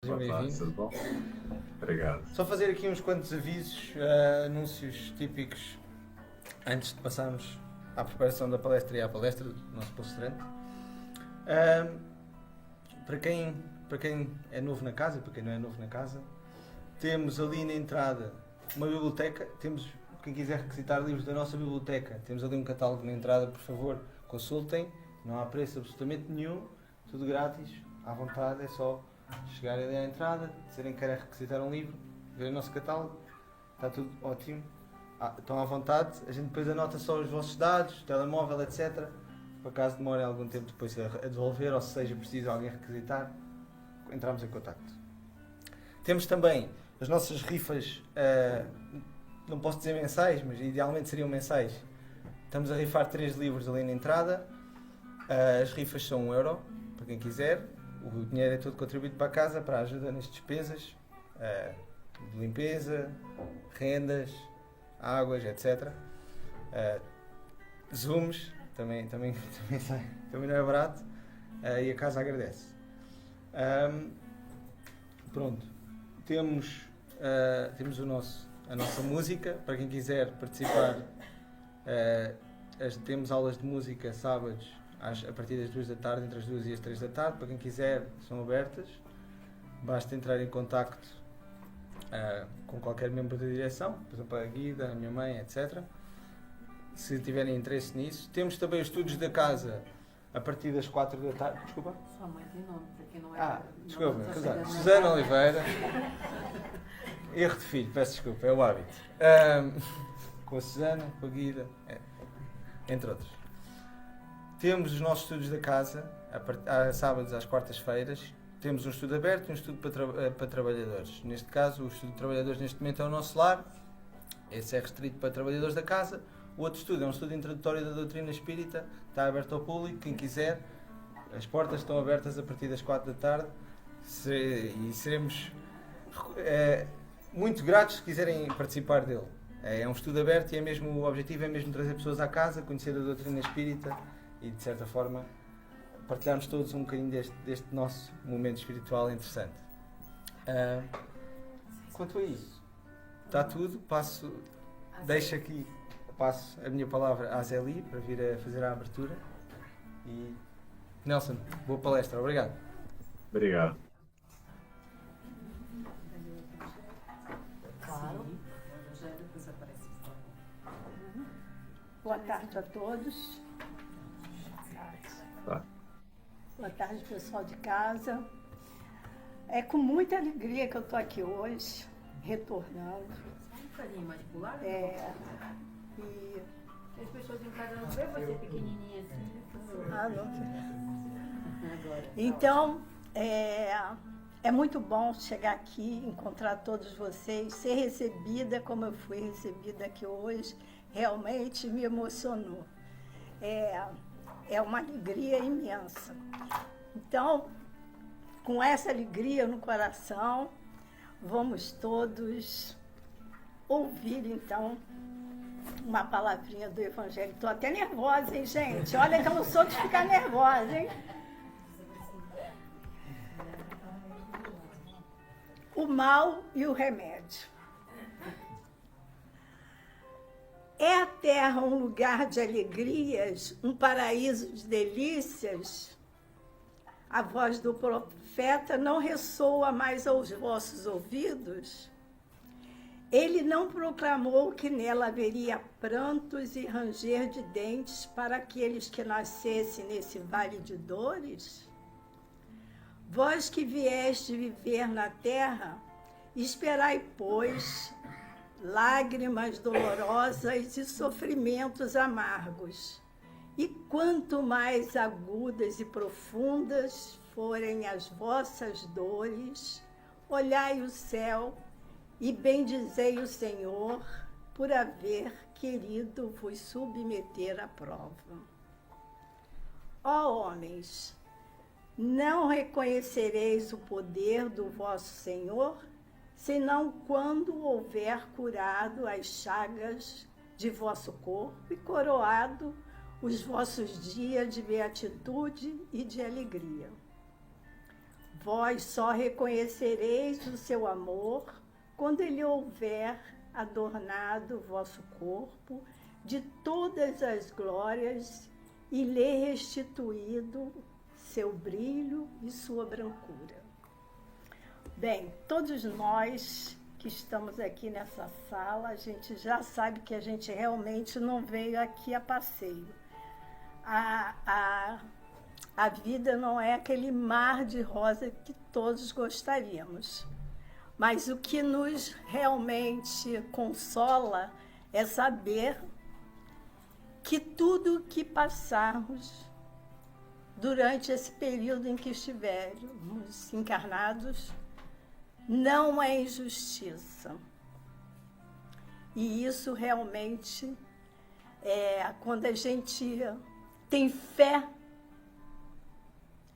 Sejam bem-vindos. Tudo bom? Obrigado. Só fazer aqui uns quantos avisos, anúncios típicos antes de passarmos à preparação da palestra e à palestra do nosso palestrante. Para quem é novo na casa, para quem não é novo na casa, temos ali na entrada uma biblioteca. Temos, quem quiser requisitar livros da nossa biblioteca, temos ali um catálogo na entrada, por favor, consultem. Não há preço absolutamente nenhum, tudo grátis, à vontade, é só chegarem ali à entrada, dizerem que querem requisitar um livro, verem o nosso catálogo, está tudo ótimo, estão à vontade, a gente depois anota só os vossos dados, telemóvel, etc. Por acaso demorem algum tempo depois a devolver, ou se seja preciso alguém requisitar, entramos em contacto. Temos também as nossas rifas, não posso dizer mensais, mas idealmente seriam mensais. Estamos a rifar 3 livros ali na entrada, as rifas são €1, para quem quiser. O dinheiro é todo contribuído para a casa, para a ajuda nas despesas, de limpeza, rendas, águas, etc. Zooms, também não é barato, e a casa agradece. Pronto, temos a nossa música, para quem quiser participar, temos aulas de música sábados, a partir das 2 da tarde, entre as 2 e as 3 da tarde. Para quem quiser, são abertas. Basta entrar em contacto com qualquer membro da direção, por exemplo, a Guida, a minha mãe, etc. Se tiverem interesse nisso. Temos também os estudos da casa a partir das 4 da tarde. Desculpa? Sua mãe tem nome, para quem não é... Desculpa, Susana Oliveira. Erro de filho, peço desculpa, é o hábito. Com a Susana, com a Guida, entre outros. Temos os nossos estudos da casa, a sábados às quartas-feiras. Temos um estudo aberto e um estudo para trabalhadores. Neste caso, o estudo de trabalhadores neste momento é o nosso lar. Esse é restrito para trabalhadores da casa. O outro estudo é um estudo introdutório da doutrina espírita. Está aberto ao público, quem quiser. As portas estão abertas a partir das 4 da tarde. E seremos muito gratos se quiserem participar dele. É um estudo aberto e o objetivo é mesmo trazer pessoas à casa, conhecer a doutrina espírita e, de certa forma, partilharmos todos um bocadinho deste nosso momento espiritual interessante. Quanto a isso, está tudo. Passo a minha palavra à Zélie para vir a fazer a abertura. E, Nelson, boa palestra. Obrigado. Obrigado. Claro. Já depois aparece. Boa tarde a todos. Tá. Boa tarde, pessoal de casa. É com muita alegria que eu estou aqui hoje, retornando. Um bocadinho mais pro lado. E As pessoas em casa não vê você pequenininha assim. Agora. Então, é muito bom chegar aqui, encontrar todos vocês, ser recebida como eu fui recebida aqui hoje, realmente me emocionou. É uma alegria imensa. Então, com essa alegria no coração, vamos todos ouvir, então, uma palavrinha do Evangelho. Estou até nervosa, hein, gente? Olha que eu não sou de ficar nervosa, hein? O mal e o remédio. É a terra um lugar de alegrias, um paraíso de delícias? A voz do profeta não ressoa mais aos vossos ouvidos? Ele não proclamou que nela haveria prantos e ranger de dentes para aqueles que nascessem nesse vale de dores? Vós que vieste viver na terra, esperai, pois, lágrimas dolorosas e sofrimentos amargos. E quanto mais agudas e profundas forem as vossas dores, olhai o céu e bendizei o Senhor por haver querido vos submeter à prova. Ó homens, não reconhecereis o poder do vosso Senhor, senão quando houver curado as chagas de vosso corpo e coroado os vossos dias de beatitude e de alegria. Vós só reconhecereis o seu amor quando ele houver adornado o vosso corpo de todas as glórias e lhe restituído seu brilho e sua brancura. Bem, todos nós que estamos aqui nessa sala, a gente já sabe que a gente realmente não veio aqui a passeio. A vida não é aquele mar de rosa que todos gostaríamos. Mas o que nos realmente consola é saber que tudo que passarmos durante esse período em que estivermos encarnados não é injustiça. E isso realmente é quando a gente tem fé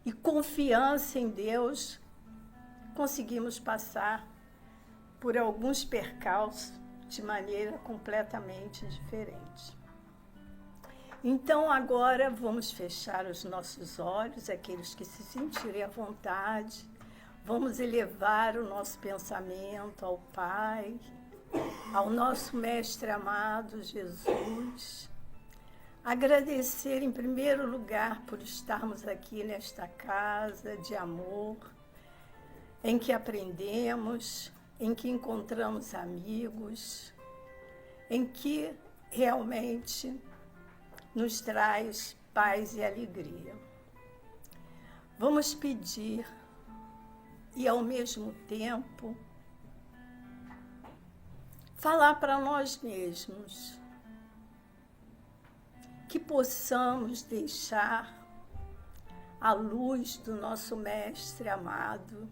e confiança em Deus, conseguimos passar por alguns percalços de maneira completamente diferente. Então, agora vamos fechar os nossos olhos, aqueles que se sentirem à vontade. Vamos elevar o nosso pensamento ao Pai, ao nosso Mestre amado, Jesus. Agradecer, em primeiro lugar, por estarmos aqui nesta casa de amor, em que aprendemos, em que encontramos amigos, em que realmente nos traz paz e alegria. Vamos pedir e, ao mesmo tempo, falar para nós mesmos que possamos deixar a luz do nosso Mestre amado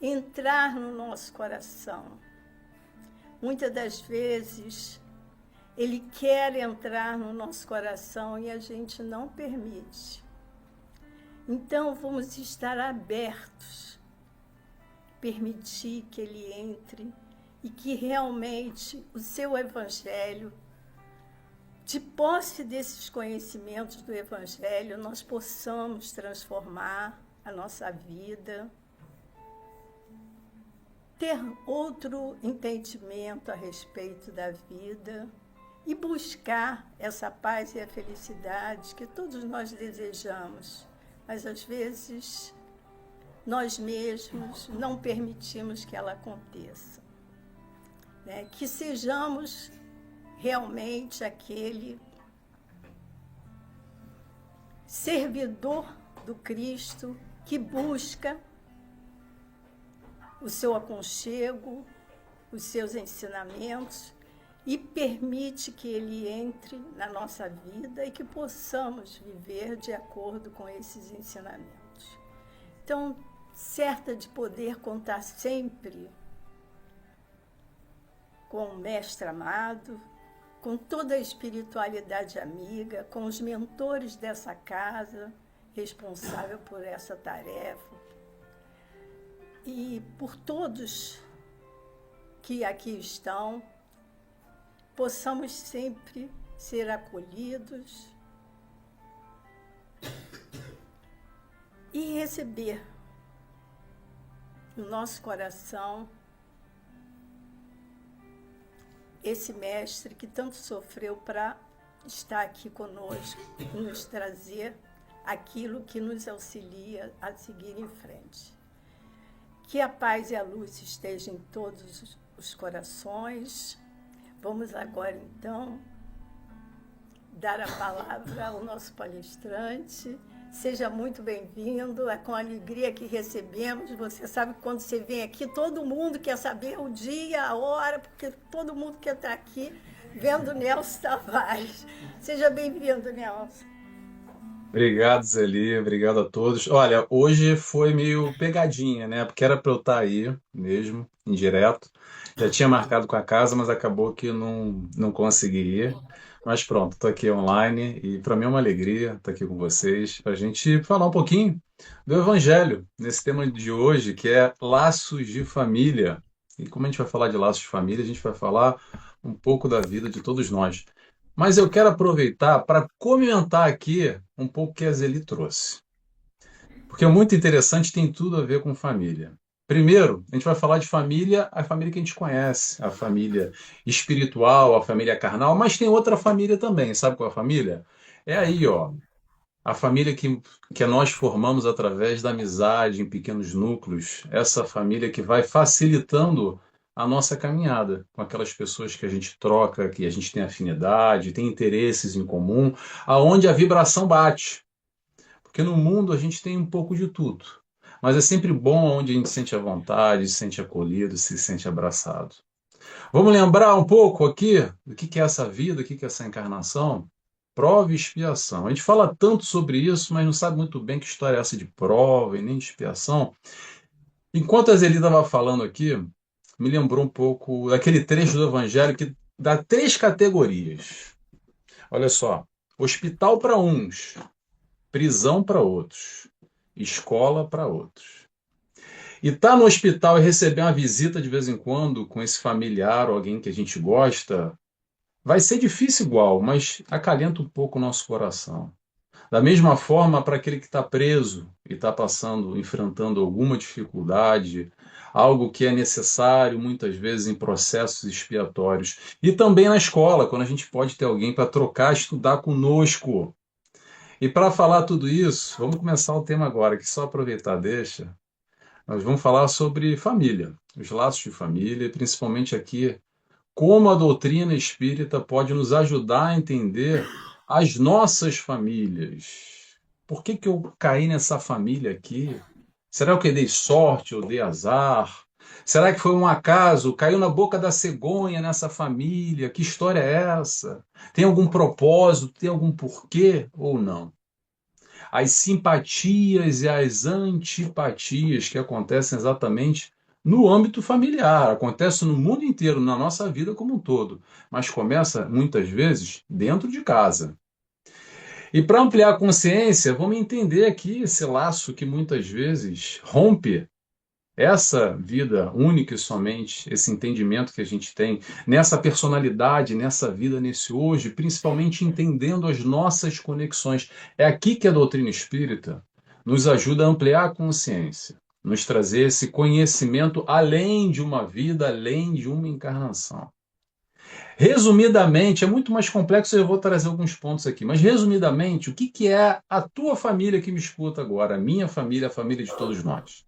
entrar no nosso coração. Muitas das vezes, ele quer entrar no nosso coração e a gente não permite. Então, vamos estar abertos, permitir que ele entre e que realmente o seu Evangelho, de posse desses conhecimentos do Evangelho, nós possamos transformar a nossa vida, ter outro entendimento a respeito da vida e buscar essa paz e a felicidade que todos nós desejamos, mas às vezes nós mesmos não permitimos que ela aconteça. Né? Que sejamos realmente aquele servidor do Cristo que busca o seu aconchego, os seus ensinamentos e permite que ele entre na nossa vida e que possamos viver de acordo com esses ensinamentos. Então, certa de poder contar sempre com o Mestre amado, com toda a espiritualidade amiga, com os mentores dessa casa, responsável por essa tarefa, e por todos que aqui estão, possamos sempre ser acolhidos e receber no nosso coração esse mestre que tanto sofreu para estar aqui conosco e nos trazer aquilo que nos auxilia a seguir em frente. Que a paz e a luz estejam em todos os corações. Vamos agora, então, dar a palavra ao nosso palestrante. Seja muito bem-vindo, é com alegria que recebemos. Você sabe que quando você vem aqui, todo mundo quer saber o dia, a hora, porque todo mundo quer estar aqui vendo Nelson Tavares. Seja bem-vindo, Nelson. Obrigado, Zeli. Obrigado a todos. Olha, hoje foi meio pegadinha, né? Porque era para eu estar aí mesmo, em direto. Já tinha marcado com a casa, mas acabou que não consegui ir. Mas pronto, estou aqui online e para mim é uma alegria estar aqui com vocês para a gente falar um pouquinho do Evangelho nesse tema de hoje, que é laços de família. E como a gente vai falar de laços de família, a gente vai falar um pouco da vida de todos nós. Mas eu quero aproveitar para comentar aqui um pouco o que a Zeli trouxe. Porque é muito interessante, tem tudo a ver com família. Primeiro, a gente vai falar de família, a família que a gente conhece, a família espiritual, a família carnal, mas tem outra família também. Sabe qual é a família? É aí, ó, a família que nós formamos através da amizade em pequenos núcleos, essa família que vai facilitando a nossa caminhada com aquelas pessoas que a gente troca, que a gente tem afinidade, tem interesses em comum, aonde a vibração bate. Porque no mundo a gente tem um pouco de tudo. Mas é sempre bom onde a gente sente a vontade, se sente acolhido, se sente abraçado. Vamos lembrar um pouco aqui do que é essa vida, o que é essa encarnação? Prova e expiação. A gente fala tanto sobre isso, mas não sabe muito bem que história é essa de prova e nem de expiação. Enquanto a Zeli estava falando aqui, me lembrou um pouco daquele trecho do Evangelho que dá três categorias. Olha só: hospital para uns, prisão para outros, escola para outros. E estar no hospital e receber uma visita de vez em quando com esse familiar ou alguém que a gente gosta, vai ser difícil igual, mas acalenta um pouco o nosso coração. Da mesma forma, para aquele que está preso e está passando, enfrentando alguma dificuldade, algo que é necessário muitas vezes em processos expiatórios. E também na escola, quando a gente pode ter alguém para trocar, estudar conosco. E para falar tudo isso, vamos começar o tema agora, que só aproveitar deixa. Nós vamos falar sobre família, os laços de família, e principalmente aqui como a doutrina espírita pode nos ajudar a entender as nossas famílias. Por que eu caí nessa família aqui? Será que eu dei sorte ou dei azar? Será que foi um acaso? Caiu na boca da cegonha nessa família? Que história é essa? Tem algum propósito? Tem algum porquê ou não? As simpatias e as antipatias que acontecem exatamente no âmbito familiar, acontece no mundo inteiro, na nossa vida como um todo, mas começa muitas vezes dentro de casa. E para ampliar a consciência, vamos entender aqui esse laço que muitas vezes rompe essa vida única e somente, esse entendimento que a gente tem nessa personalidade, nessa vida, nesse hoje, principalmente entendendo as nossas conexões. É aqui que a doutrina espírita nos ajuda a ampliar a consciência, nos trazer esse conhecimento além de uma vida, além de uma encarnação. Resumidamente, é muito mais complexo, eu vou trazer alguns pontos aqui, mas resumidamente, o que é a tua família que me escuta agora, a minha família, a família de todos nós?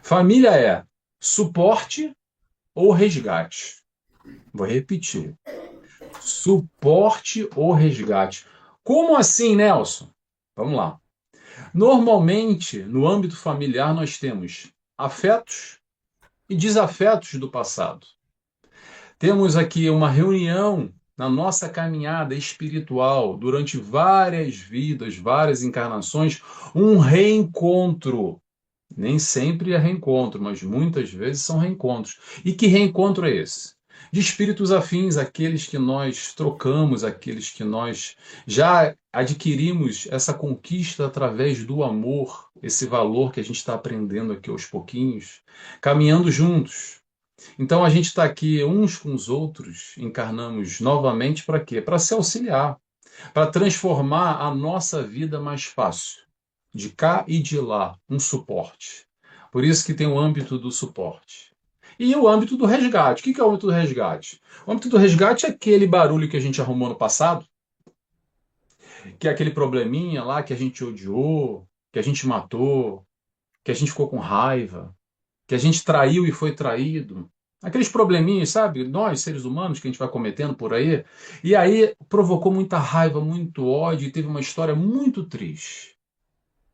Família é suporte ou resgate. Vou repetir. Suporte ou resgate. Como assim, Nelson? Vamos lá. Normalmente, no âmbito familiar, nós temos afetos e desafetos do passado. Temos aqui uma reunião na nossa caminhada espiritual durante várias vidas, várias encarnações, um reencontro. Nem sempre é reencontro, mas muitas vezes são reencontros. E que reencontro é esse? De espíritos afins, aqueles que nós trocamos, aqueles que nós já adquirimos essa conquista através do amor, esse valor que a gente está aprendendo aqui aos pouquinhos, caminhando juntos. Então a gente está aqui uns com os outros, encarnamos novamente para quê? Para se auxiliar, para transformar a nossa vida mais fácil. De cá e de lá, um suporte. Por isso que tem o âmbito do suporte. E o âmbito do resgate. O que é o âmbito do resgate? O âmbito do resgate é aquele barulho que a gente arrumou no passado, que é aquele probleminha lá que a gente odiou, que a gente matou, que a gente ficou com raiva, que a gente traiu e foi traído. Aqueles probleminhas, sabe? Nós, seres humanos, que a gente vai cometendo por aí. E aí provocou muita raiva, muito ódio e teve uma história muito triste.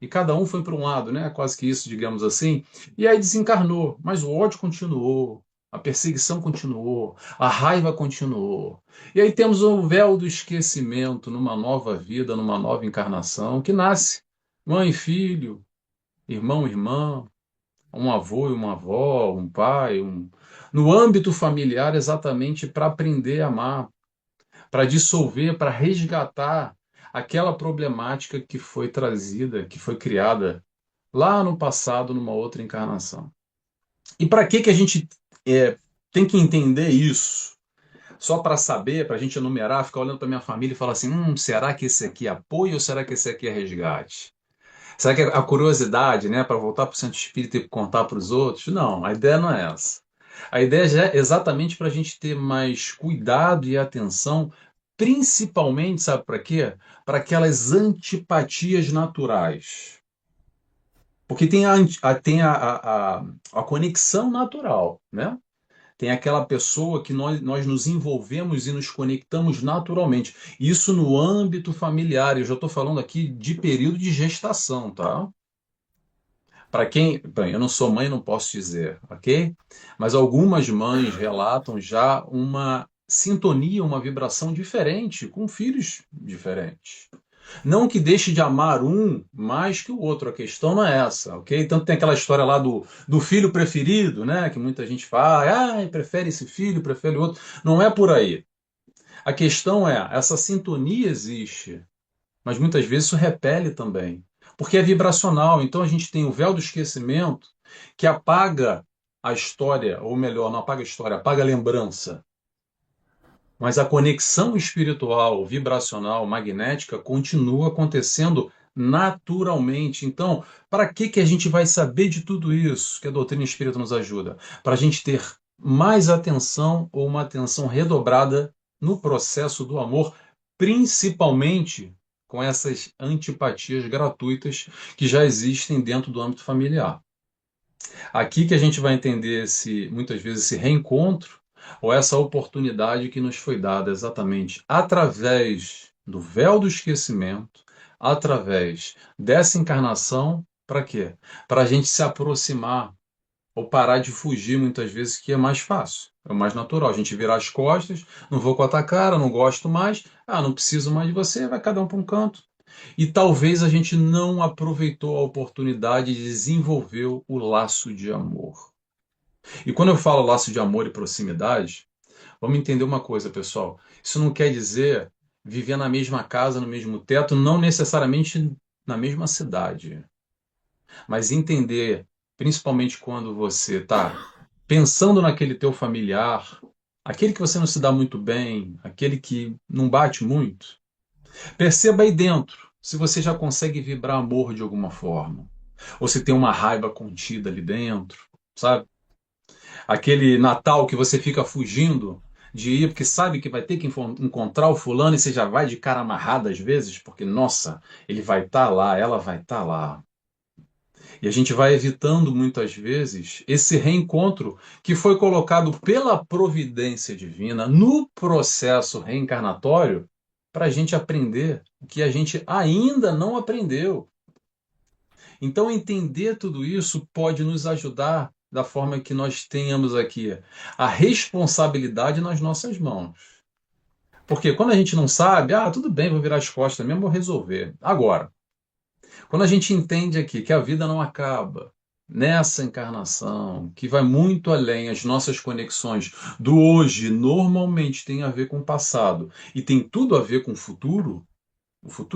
E cada um foi para um lado, né? Quase que isso, digamos assim. E aí desencarnou. Mas o ódio continuou, a perseguição continuou, a raiva continuou. E aí temos o véu do esquecimento numa nova vida, numa nova encarnação, que nasce mãe e filho, irmão e irmã, um avô e uma avó, um pai, no âmbito familiar exatamente para aprender a amar, para dissolver, para resgatar aquela problemática que foi trazida, que foi criada lá no passado, numa outra encarnação. E para que a gente tem que entender isso? Só para saber, para a gente enumerar, ficar olhando para minha família e falar assim, será que esse aqui é apoio ou será que esse aqui é resgate? Será que a curiosidade, né, para voltar para o centro espírita e contar para os outros? Não, a ideia não é essa. A ideia já é exatamente para a gente ter mais cuidado e atenção, principalmente, sabe para quê? Para aquelas antipatias naturais. Porque tem a conexão natural, né? Tem aquela pessoa que nós nos envolvemos e nos conectamos naturalmente. Isso no âmbito familiar. Eu já estou falando aqui de período de gestação, tá? Para quem, bem, eu não sou mãe, não posso dizer, ok? Mas algumas mães relatam já uma sintonia, uma vibração diferente com filhos diferentes. Não que deixe de amar um mais que o outro, a questão não é essa, ok? Tanto tem aquela história lá do filho preferido, né? Que muita gente fala, prefere esse filho, prefere o outro. Não é por aí. A questão é, essa sintonia existe, mas muitas vezes isso repele também, porque é vibracional. Então a gente tem o véu do esquecimento que apaga a história, ou melhor, não apaga a história, apaga a lembrança. Mas a conexão espiritual, vibracional, magnética continua acontecendo naturalmente. Então, para que a gente vai saber de tudo isso que a doutrina espírita nos ajuda? Para a gente ter mais atenção ou uma atenção redobrada no processo do amor, principalmente com essas antipatias gratuitas que já existem dentro do âmbito familiar. Aqui que a gente vai entender muitas vezes esse reencontro ou essa oportunidade que nos foi dada exatamente através do véu do esquecimento, através dessa encarnação, para quê? Para a gente se aproximar ou parar de fugir muitas vezes, que é mais fácil, é o mais natural. A gente virar as costas, não vou com a tua cara, não gosto mais, não preciso mais de você, vai cada um para um canto. E talvez a gente não aproveitou a oportunidade de desenvolver o laço de amor. E quando eu falo laço de amor e proximidade, vamos entender uma coisa, pessoal. Isso não quer dizer viver na mesma casa, no mesmo teto, não necessariamente na mesma cidade. Mas entender, principalmente quando você está pensando naquele teu familiar, aquele que você não se dá muito bem, aquele que não bate muito, perceba aí dentro se você já consegue vibrar amor de alguma forma. Ou se tem uma raiva contida ali dentro, sabe? Aquele Natal que você fica fugindo de ir porque sabe que vai ter que encontrar o fulano e você já vai de cara amarrada às vezes, porque, nossa, ele vai estar lá, ela vai estar lá. E a gente vai evitando muitas vezes esse reencontro que foi colocado pela providência divina no processo reencarnatório para a gente aprender o que a gente ainda não aprendeu. Então, entender tudo isso pode nos ajudar da forma que nós tenhamos aqui a responsabilidade nas nossas mãos. Porque quando a gente não sabe, tudo bem, vou virar as costas mesmo, vou resolver. Agora, quando a gente entende aqui que a vida não acaba nessa encarnação, que vai muito além, as nossas conexões do hoje normalmente tem a ver com o passado e tem tudo a ver com o futuro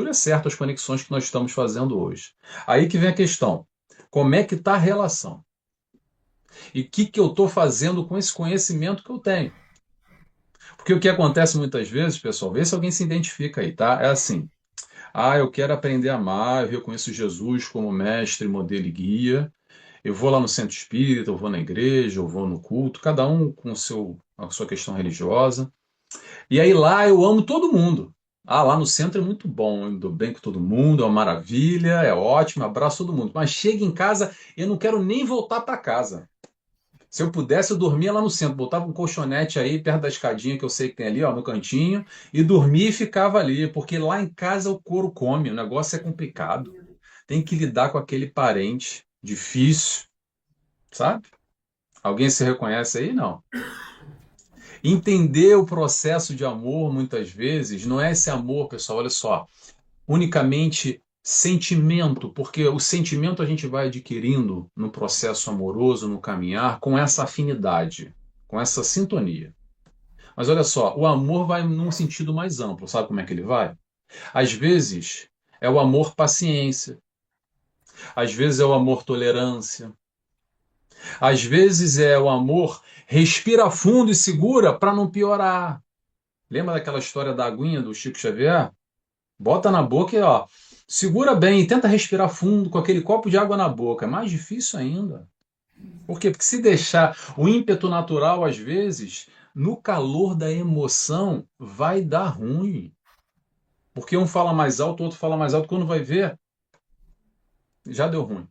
é certo as conexões que nós estamos fazendo hoje. Aí que vem a questão, como é que está a relação? E o que eu estou fazendo com esse conhecimento que eu tenho? Porque o que acontece muitas vezes, pessoal, vê se alguém se identifica aí, tá? É assim, eu quero aprender a amar, eu reconheço Jesus como mestre, modelo e guia. Eu vou lá no centro espírita, eu vou na igreja, eu vou no culto, cada um com a sua questão religiosa. E aí lá eu amo todo mundo. Lá no centro é muito bom, eu me dou bem com todo mundo, é uma maravilha, é ótimo, abraço todo mundo. Mas chega em casa, eu não quero nem voltar para casa. Se eu pudesse, eu dormia lá no centro, botava um colchonete aí perto da escadinha que eu sei que tem ali, no cantinho, e dormia e ficava ali, porque lá em casa o couro come, o negócio é complicado. Tem que lidar com aquele parente difícil, sabe? Alguém se reconhece aí? Não. Entender o processo de amor, muitas vezes, não é esse amor, pessoal, olha só, unicamente sentimento, porque o sentimento a gente vai adquirindo no processo amoroso, no caminhar, com essa afinidade, com essa sintonia. Mas olha só, o amor vai num sentido mais amplo, sabe como é que ele vai? Às vezes é o amor paciência, às vezes é o amor tolerância, às vezes é o amor respira fundo e segura para não piorar. Lembra daquela história da aguinha do Chico Xavier? Bota na boca e Segura bem e tenta respirar fundo com aquele copo de água na boca. É mais difícil ainda. Por quê? Porque se deixar o ímpeto natural, às vezes, no calor da emoção, vai dar ruim. Porque um fala mais alto, o outro fala mais alto. Quando vai ver, já deu ruim.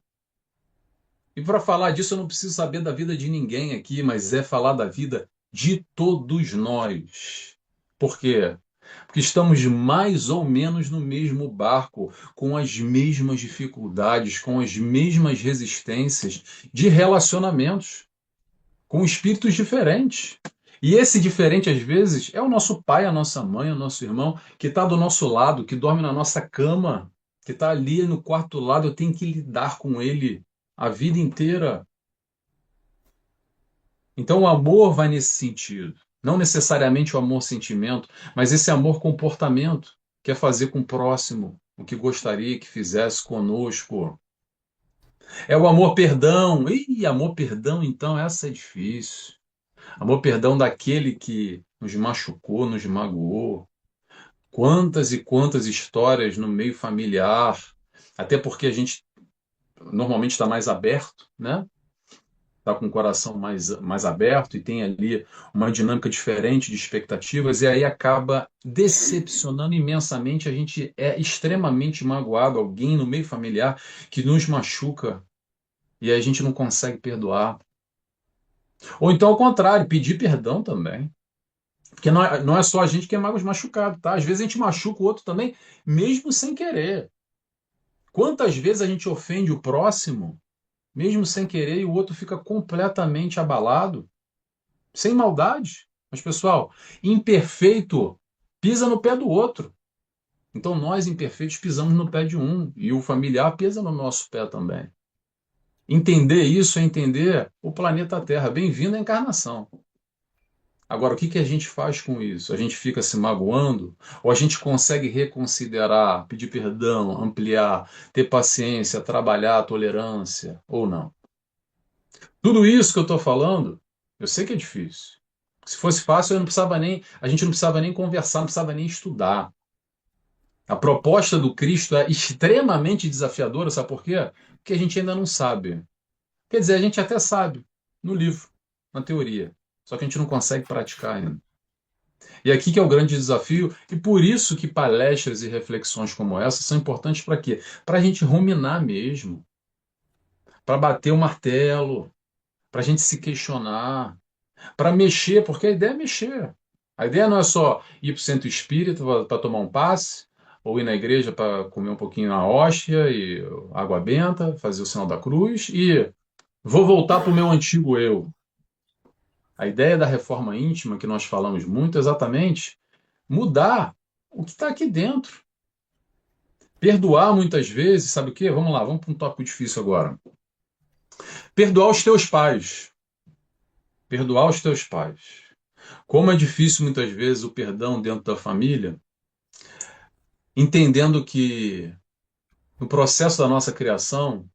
E para falar disso, eu não preciso saber da vida de ninguém aqui, mas é falar da vida de todos nós. Por quê? Porque estamos mais ou menos no mesmo barco, com as mesmas dificuldades, com as mesmas resistências de relacionamentos, com espíritos diferentes. E esse diferente, às vezes, é o nosso pai, a nossa mãe, o nosso irmão, que está do nosso lado, que dorme na nossa cama, que está ali no quarto lado. Eu tenho que lidar com ele a vida inteira. Então, o amor vai nesse sentido. Não necessariamente o amor-sentimento, mas esse amor-comportamento, que é fazer com o próximo o que gostaria que fizesse conosco. É o amor-perdão. Ih, amor-perdão, então, essa é difícil. Amor-perdão daquele que nos machucou, nos magoou. Quantas e quantas histórias no meio familiar, até porque a gente normalmente está mais aberto, né? Está com o coração mais aberto e tem ali uma dinâmica diferente de expectativas, e aí acaba decepcionando imensamente. A gente é extremamente magoado, alguém no meio familiar que nos machuca e a gente não consegue perdoar. Ou então, ao contrário, pedir perdão também. Porque não é só a gente que é machucado, tá? Às vezes a gente machuca o outro também, mesmo sem querer. Quantas vezes a gente ofende o próximo, mesmo sem querer, e o outro fica completamente abalado? Sem maldade. Mas, pessoal, imperfeito pisa no pé do outro. Então, nós, imperfeitos, pisamos no pé de um. E o familiar pisa no nosso pé também. Entender isso é entender o planeta Terra. Bem-vindo à encarnação. Agora, o que que a gente faz com isso? A gente fica se magoando? Ou a gente consegue reconsiderar, pedir perdão, ampliar, ter paciência, trabalhar a tolerância? Ou não? Tudo isso que eu estou falando, eu sei que é difícil. Se fosse fácil, a gente não precisava nem conversar, não precisava nem estudar. A proposta do Cristo é extremamente desafiadora, sabe por quê? Porque a gente ainda não sabe. Quer dizer, a gente até sabe, no livro, na teoria. Só que a gente não consegue praticar ainda. E aqui que é o grande desafio, e por isso que palestras e reflexões como essa são importantes para quê? Para a gente ruminar mesmo, para bater o martelo, para a gente se questionar, para mexer, porque a ideia é mexer. A ideia não é só ir para o centro espírita para tomar um passe, ou ir na igreja para comer um pouquinho na hóstia e água benta, fazer o sinal da cruz e vou voltar para o meu antigo eu. A ideia da reforma íntima, que nós falamos muito, é exatamente mudar o que está aqui dentro. Perdoar muitas vezes, sabe o quê? Vamos lá, vamos para um tópico difícil agora. Perdoar os teus pais. Perdoar os teus pais. Como é difícil muitas vezes o perdão dentro da família, entendendo que no processo da nossa criação,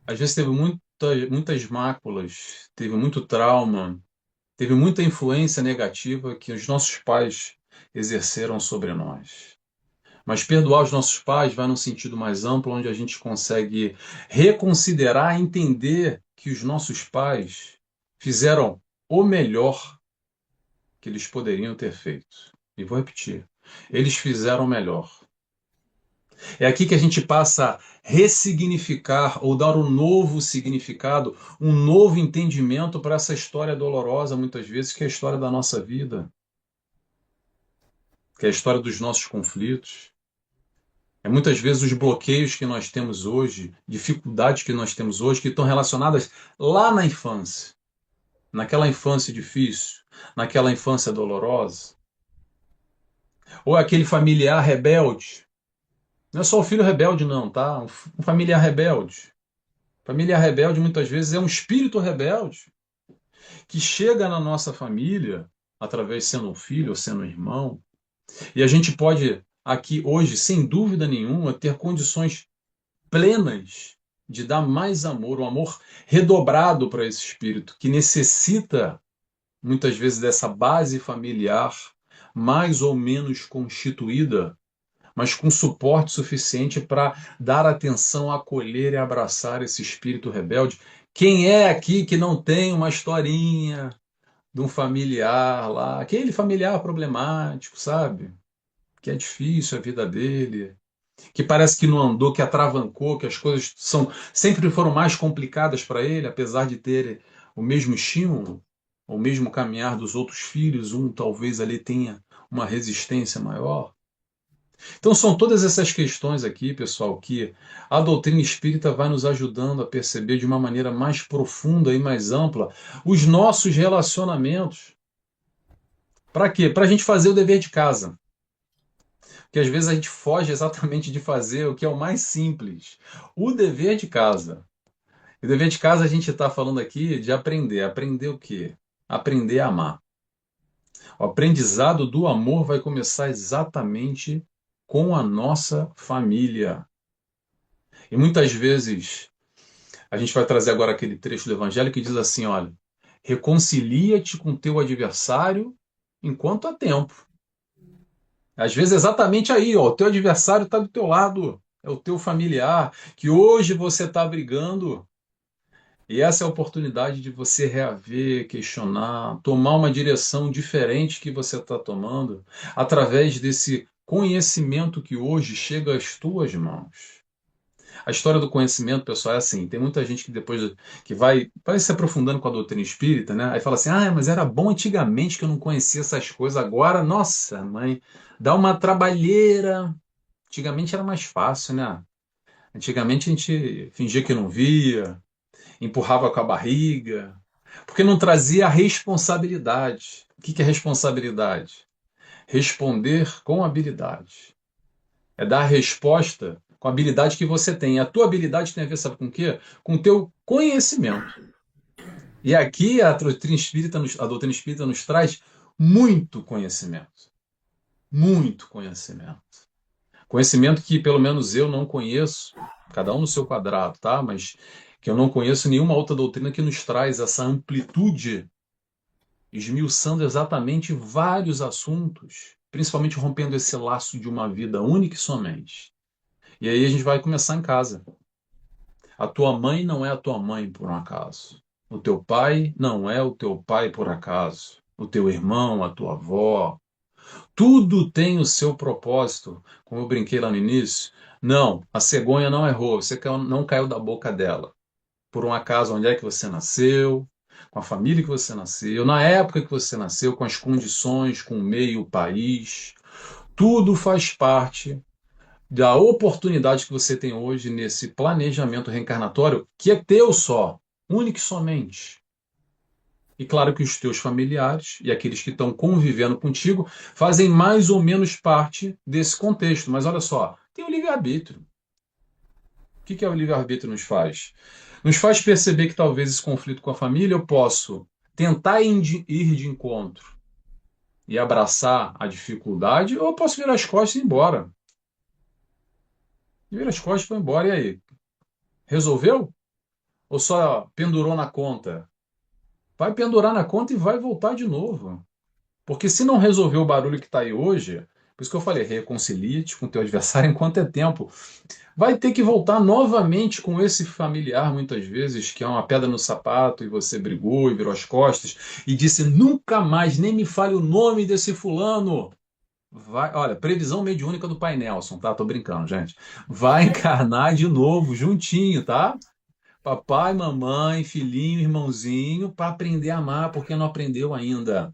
às vezes teve muitas máculas, teve muito trauma, teve muita influência negativa que os nossos pais exerceram sobre nós. Mas perdoar os nossos pais vai num sentido mais amplo, onde a gente consegue reconsiderar, entender que os nossos pais fizeram o melhor que eles poderiam ter feito. E vou repetir, eles fizeram o melhor. É aqui que a gente passa a ressignificar ou dar um novo significado, um novo entendimento para essa história dolorosa, muitas vezes, que é a história da nossa vida, que é a história dos nossos conflitos. É muitas vezes os bloqueios que nós temos hoje, dificuldades que nós temos hoje, que estão relacionadas lá na infância, naquela infância difícil, naquela infância dolorosa. Ou aquele familiar rebelde. Não é só o filho rebelde, não, tá? Um familiar rebelde. Familiar rebelde muitas vezes é um espírito rebelde que chega na nossa família, através sendo um filho ou sendo um irmão, e a gente pode aqui hoje, sem dúvida nenhuma, ter condições plenas de dar mais amor, um amor redobrado para esse espírito, que necessita, muitas vezes, dessa base familiar mais ou menos constituída, mas com suporte suficiente para dar atenção, acolher e abraçar esse espírito rebelde. Quem é aqui que não tem uma historinha de um familiar lá, aquele familiar problemático, sabe? Que é difícil a vida dele, que parece que não andou, que atravancou, que as coisas sempre foram mais complicadas para ele, apesar de ter o mesmo estímulo, o mesmo caminhar dos outros filhos, um talvez ali tenha uma resistência maior. Então são todas essas questões aqui, pessoal, que a doutrina espírita vai nos ajudando a perceber de uma maneira mais profunda e mais ampla os nossos relacionamentos. Para quê? Para a gente fazer o dever de casa. Porque às vezes a gente foge exatamente de fazer o que é o mais simples, o dever de casa. O dever de casa a gente está falando aqui de aprender. Aprender o quê? Aprender a amar. O aprendizado do amor vai começar exatamente com a nossa família. E muitas vezes a gente vai trazer agora aquele trecho do Evangelho que diz assim, olha, reconcilia-te com teu adversário enquanto há tempo. Às vezes exatamente aí, ó, o teu adversário está do teu lado, é o teu familiar, que hoje você está brigando. E essa é a oportunidade de você reaver, questionar, tomar uma direção diferente que você está tomando, através desse conhecimento que hoje chega às tuas mãos. A história do conhecimento, pessoal, é assim, tem muita gente que depois que vai se aprofundando com a doutrina espírita, né? Aí fala assim, mas era bom antigamente que eu não conhecia essas coisas, agora, nossa, mãe, dá uma trabalheira. Antigamente era mais fácil, né? Antigamente a gente fingia que não via, empurrava com a barriga, porque não trazia a responsabilidade. O que é responsabilidade? Responder com habilidade. É dar a resposta com a habilidade que você tem. A tua habilidade tem a ver, sabe com o quê? Com o teu conhecimento. E aqui a doutrina espírita nos traz muito conhecimento. Muito conhecimento. Conhecimento que pelo menos eu não conheço, cada um no seu quadrado, tá? Mas que eu não conheço nenhuma outra doutrina que nos traz essa amplitude, esmiuçando exatamente vários assuntos, principalmente rompendo esse laço de uma vida única e somente. E aí a gente vai começar em casa. A tua mãe não é a tua mãe por um acaso. O teu pai não é o teu pai por acaso. O teu irmão, a tua avó. Tudo tem o seu propósito. Como eu brinquei lá no início. Não, a cegonha não errou. Você não caiu da boca dela. Por um acaso, onde é que você nasceu, com a família que você nasceu, na época que você nasceu, com as condições, com o meio, o país. Tudo faz parte da oportunidade que você tem hoje nesse planejamento reencarnatório, que é teu só, único e somente. E claro que os teus familiares e aqueles que estão convivendo contigo fazem mais ou menos parte desse contexto. Mas olha só, tem o livre-arbítrio. O que o livre-arbítrio nos faz? Nos faz perceber que talvez esse conflito com a família eu posso tentar ir de encontro e abraçar a dificuldade, ou eu posso virar as costas e ir embora. Vira as costas e foi embora. E aí? Resolveu? Ou só pendurou na conta? Vai pendurar na conta e vai voltar de novo. Porque se não resolver o barulho que está aí hoje, por isso que eu falei, reconcilie-te com o teu adversário enquanto é tempo. Vai ter que voltar novamente com esse familiar, muitas vezes, que é uma pedra no sapato, e você brigou e virou as costas, e disse, nunca mais, nem me fale o nome desse fulano. Vai, olha, previsão mediúnica do Pai Nelson, tá? Tô brincando, gente. Vai encarnar de novo, juntinho, tá? Papai, mamãe, filhinho, irmãozinho, para aprender a amar, porque não aprendeu ainda.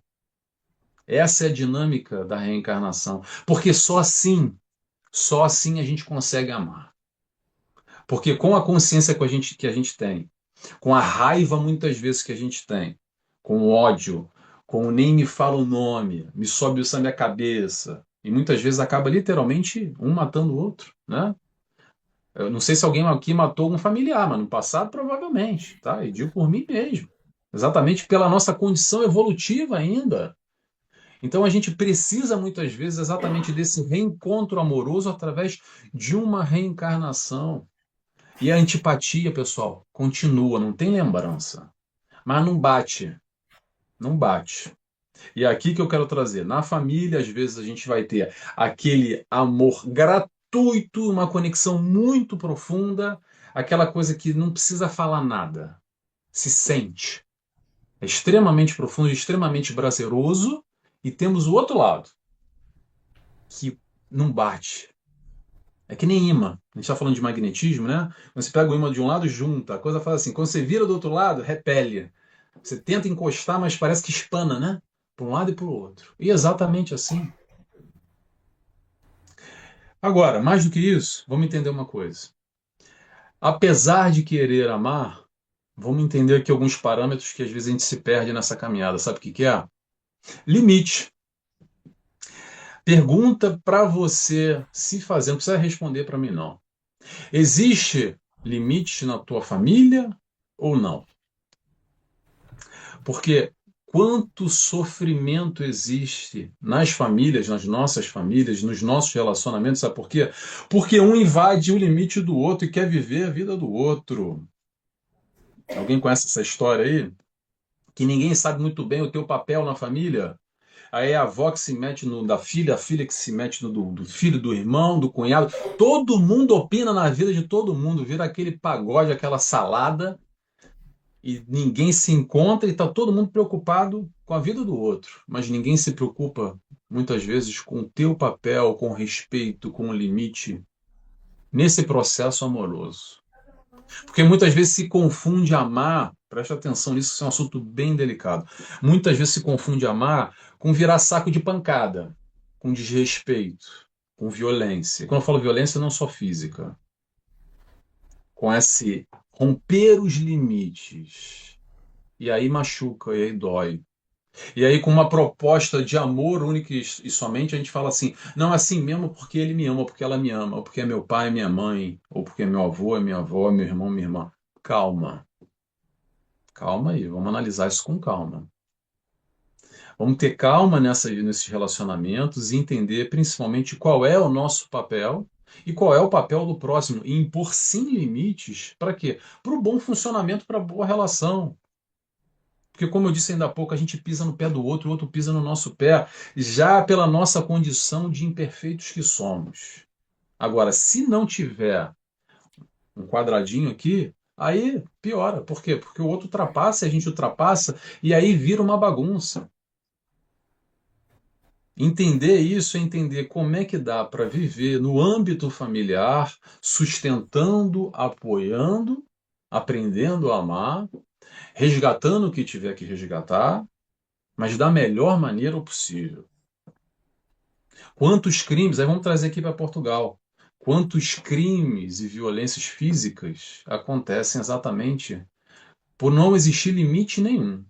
Essa é a dinâmica da reencarnação. Porque só assim a gente consegue amar. Porque com a consciência que a gente tem, com a raiva muitas vezes que a gente tem, com o ódio, com o nem me fala o nome, me sobe isso na minha cabeça, e muitas vezes acaba literalmente um matando o outro, né? Eu não sei se alguém aqui matou um familiar, mas no passado provavelmente, tá? E digo por mim mesmo. Exatamente pela nossa condição evolutiva ainda. Então a gente precisa muitas vezes exatamente desse reencontro amoroso através de uma reencarnação. E a antipatia, pessoal, continua, não tem lembrança. Mas não bate. Não bate. E é aqui que eu quero trazer. Na família, às vezes, a gente vai ter aquele amor gratuito, uma conexão muito profunda, aquela coisa que não precisa falar nada. Se sente. É extremamente profundo, extremamente prazeroso. E temos o outro lado, que não bate. É que nem imã. A gente está falando de magnetismo, né? Quando você pega o imã de um lado, junta. A coisa faz assim. Quando você vira do outro lado, repele. Você tenta encostar, mas parece que espana, né? Para um lado e para o outro. E é exatamente assim. Agora, mais do que isso, vamos entender uma coisa. Apesar de querer amar, vamos entender aqui alguns parâmetros que às vezes a gente se perde nessa caminhada. Sabe o que que é? Limite. Pergunta para você se fazer, não precisa responder para mim, não. Existe limite na tua família ou não? Porque quanto sofrimento existe nas famílias, nas nossas famílias, nos nossos relacionamentos, sabe por quê? Porque um invade o limite do outro e quer viver a vida do outro. Alguém conhece essa história aí? Que ninguém sabe muito bem o teu papel na família? Aí é a avó que se mete no da filha, a filha que se mete no do filho, do irmão, do cunhado. Todo mundo opina na vida de todo mundo, vira aquele pagode, aquela salada, e ninguém se encontra e está todo mundo preocupado com a vida do outro. Mas ninguém se preocupa, muitas vezes, com o teu papel, com o respeito, com o limite nesse processo amoroso. Porque muitas vezes se confunde amar, presta atenção nisso, isso é um assunto bem delicado. Muitas vezes se confunde amar com virar saco de pancada, com desrespeito, com violência. Quando eu falo violência, não só física. Com esse romper os limites. E aí machuca, e aí dói. E aí, com uma proposta de amor única e somente, a gente fala assim: não, é assim mesmo porque ele me ama, ou porque ela me ama, ou porque é meu pai, minha mãe, ou porque é meu avô, é minha avó, meu irmão, minha irmã. Calma, calma aí, vamos analisar isso com calma. Vamos ter calma nesses relacionamentos e entender principalmente qual é o nosso papel e qual é o papel do próximo, e impor sim limites, para quê? Para o bom funcionamento, para a boa relação. Porque, como eu disse ainda há pouco, a gente pisa no pé do outro, o outro pisa no nosso pé, já pela nossa condição de imperfeitos que somos. Agora, se não tiver um quadradinho aqui, aí piora. Por quê? Porque o outro ultrapassa, a gente ultrapassa, e aí vira uma bagunça. Entender isso é entender como é que dá para viver no âmbito familiar, sustentando, apoiando, aprendendo a amar, resgatando o que tiver que resgatar, mas da melhor maneira possível. Quantos crimes, aí vamos trazer aqui para Portugal, quantos crimes e violências físicas acontecem exatamente por não existir limite nenhum.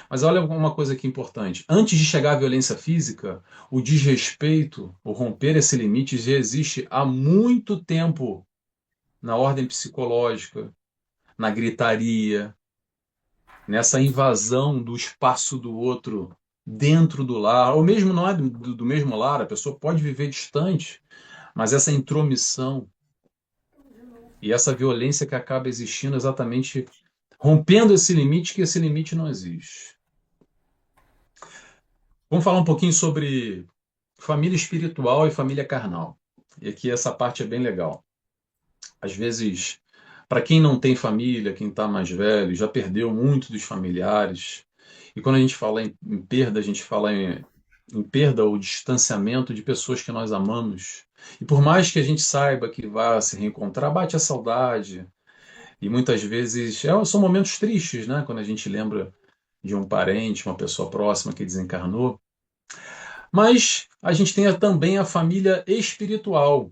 Mas olha uma coisa aqui importante. Antes de chegar à violência física, o desrespeito, o romper esse limite já existe há muito tempo na ordem psicológica, na gritaria, nessa invasão do espaço do outro dentro do lar, ou mesmo não é do mesmo lar, a pessoa pode viver distante, mas essa intromissão e essa violência que acaba existindo exatamente rompendo esse limite, que esse limite não existe. Vamos falar um pouquinho sobre família espiritual e família carnal. E aqui essa parte é bem legal. Às vezes, para quem não tem família, quem está mais velho, já perdeu muito dos familiares. E quando a gente fala em perda, a gente fala em perda ou distanciamento de pessoas que nós amamos. E por mais que a gente saiba que vai se reencontrar, bate a saudade. E muitas vezes são momentos tristes, né? Quando a gente lembra de um parente, uma pessoa próxima que desencarnou. Mas a gente tem também a família espiritual.